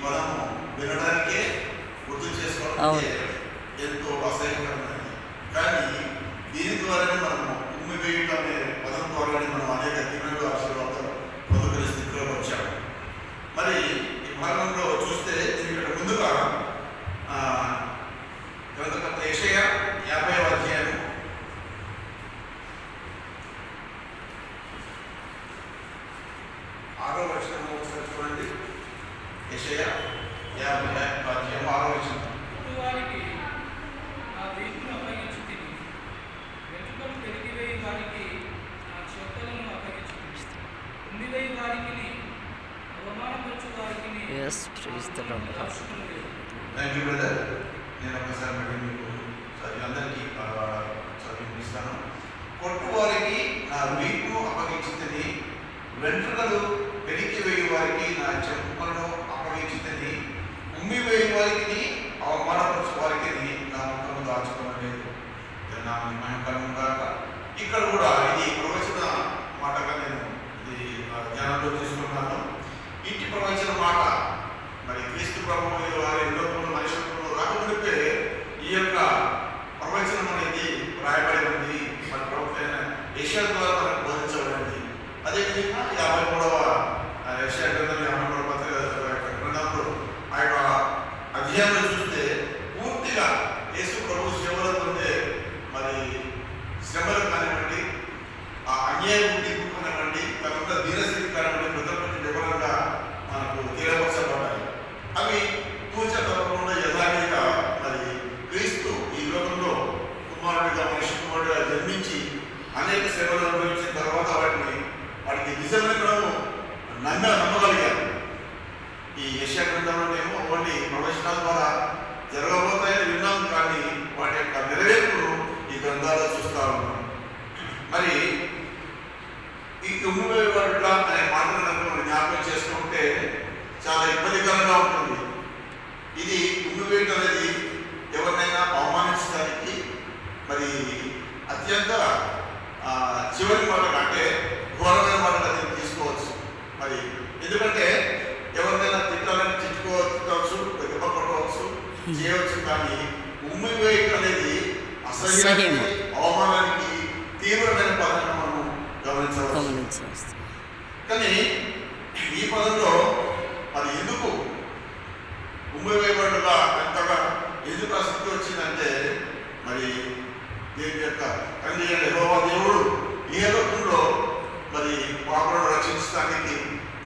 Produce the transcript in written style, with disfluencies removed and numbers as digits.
పదము వినడానికే గుర్తు చేసుకోవడం ఎంతో అసహ్యకరమైనది. కానీ దీని ద్వారానే మనము ఉమ్మి వేయటం అనే పదం ద్వారానే మనం అనేక దిగులు ఆశీర్వాదాలు పొందుకునే స్థితిలో వచ్చాము. మరి ఈ భాగంలో చూస్తే ఇక్కడ ముందుగా గ్రంథకర్త యెషయా 50వ అధ్యాయం 6వ వచనం ఒకసారి చూడండి. యెషయా 50వ అధ్యాయం 6వ వచనం. వారికి నా వీపును అప్పగించుతిని, వెంట్రుకలు పెరిగివేయి వారికి నా చెప్పులను అప్పగించుతిని, ఉమ్మివేయి వారికి అవమానపరచు వారికి థ్యాంక్ యూ బ్రదర్. నేను ఒకసారి మళ్ళీ మీకు అందరికీ చదివిస్తాను. కొట్టు వారికి నా వీపును అప్పగించుతిని, వెంట్రుకలు పెరికి వేయి వారికి నా చెప్పులను అప్పగించుతిని, ఉమ్మి వేయి వారికి అవమానపరచు వారికి నా ముఖము దాచుకోలేదు. నా మహిమకరము కాక. ఇక్కడ కూడా ఇది ప్రవచన మాటగా నేను ఇది ధ్యానంలో తీసుకున్నాను. ఇంటి ప్రవచన మాట. మరి క్రీస్తు ప్రభువు వారి లోకంలో మనుషులలో రాకముందే ఈ యొక్క ప్రవచనం అనేది రాయబడి ఉంది. మన ప్రవక్త యెషయా ద్వారా మనకు బోధించబడింది. అదేవిధంగా 53వ యెషయా గ్రంథం 53వ పత్రిక గ్రంథంలో ఆ యొక్క అధ్యాయంలో చూస్తే పూర్తిగా యేసు ప్రభు సేవలో పొందే మరి శ్రమలు కానివ్వండి, ఆ అన్యాయం తీర్పు కానివ్వండి, తన దీనస్థితి కానివ్వండి, ప్రజలపట్టి వివరంగా మనకు తీరపరచబడ్డాయి. అవి తూచ తప్పకుండా యథావిధిగా మరి క్రీస్తు ఈ లోకంలో కుమారుడిగా మనిషి కుమారుడిగా జన్మించి అనేక సేవలు అనుభవించిన తర్వాత వాటికి నిజమైన నమ్మగలిగారు. ఈ యెషయా గ్రంథంలోనేమో ఓన్లీ ప్రవచనాల ద్వారా జరగబోతాయని విన్నాం, కానీ వాటి యొక్క నెరవేర్పును ఈ గ్రంథాల్లో చూస్తూ ఉన్నాం. మరి ఈ ఉమ్మివేయబడుట అనే మాటలను మనం జ్ఞాపకం చేసుకుంటే చాలా ఇబ్బందికరంగా ఉంటుంది. ఇది ఉమ్మివేయటం అనేది ఎవరినైనా అవమానించడానికి మరి అత్యంత చివరి మాట అంటే ఘోరమైన మాటలు అది తీసుకోవచ్చు. మరి ఎందుకంటే ఎవరినైనా తిట్టాలని తిట్టుకోవచ్చు, దెబ్బ కొట్టవచ్చు, చేయవచ్చు. కానీ ఉమ్మి వేయటం అనేది అసహ్యం, అవమానానికి తీవ్రమైన పదంగా మనం గమనించవచ్చు. కానీ ఈ పదంలో అది ఎందుకు ఉమ్మి వేయబడుగా ఎంతగా ఎందుకు ఆ స్థితి వచ్చిందంటే మరి దేవుని యొక్క తండ్రి యెహోవా దేవుడు ఈ లోకంలో మరి పాపలను రక్షించడానికి